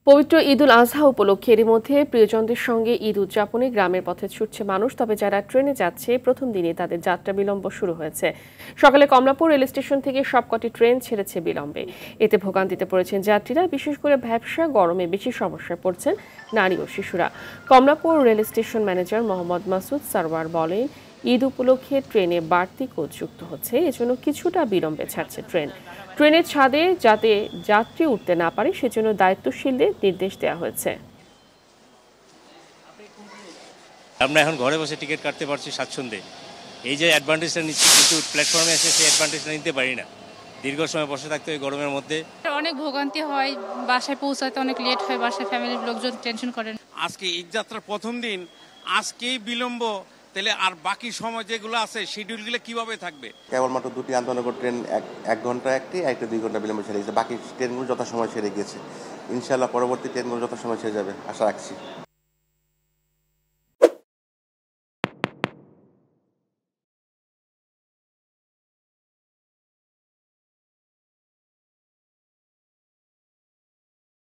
পবিত্র ঈদুল আজহা উপলক্ষে এরই মধ্যে প্রিয়জনদের সঙ্গে ঈদ উদযাপনে গ্রামের পথে ছুটছে মানুষ। তবে যারা ট্রেনে যাচ্ছে প্রথম দিনই তাদের যাত্রা বিলম্ব শুরু হয়েছে। সকালে কমলাপুর রেল স্টেশন থেকে সবকটি ট্রেন ছেড়েছে বিলম্বে। এতে ভোগান্তিতে পড়েছেন যাত্রীরা, বিশেষ করে ভ্যাপসা গরমে বেশি সমস্যায় পড়ছেন নারী ও শিশুরা। Kamalapur rail station manager Mohammad Masud Sarwar বলেন, ঈদ উপলক্ষে ট্রেনে বাড়তি কোচ যুক্ত হচ্ছে, এজন্য কিছুটা বিলম্বে ছাড়ছে ট্রেন। ট্রেনের ছাদে যাতে যাত্রী উঠতে না পারে সেজন্য দায়িত্বশীলদের নির্দেশ দেওয়া হয়েছে। আমরা এখন ঘরে বসে টিকিট কাটতে পারছি স্বাচ্ছন্দ্যে। এই যে অ্যাডভান্টেজটা নিচ্ছি, কিন্তু প্ল্যাটফর্মে এসে সেই অ্যাডভান্টেজটা নিতে পারি না। দীর্ঘ সময় বসে থাকতে হয় গরমের মধ্যে। অনেক ভোগান্তি হয়, বাসায় পৌঁছাতে অনেক লেট হয়, বাসায় ফ্যামিলির লোকজন টেনশন করেন। আজকে ঈদ যাত্রার প্রথম দিন, আজকেই বিলম্ব, তাহলে আর বাকি সময় যেগুলো আছে শিডিউলগুলো কিভাবে থাকবে? কেবলমাত্র দুটি আন্তনগর ট্রেন এক ঘন্টা একটি, একটা 2 ঘন্টা বিলম্বে ছেড়ে গেছে। বাকি ট্রেনগুলো যথাসময় ছেড়ে গিয়েছে। ইনশাআল্লাহ পরবর্তী ট্রেনগুলো যথাসময় ছেড়ে যাবে আশা রাখছি।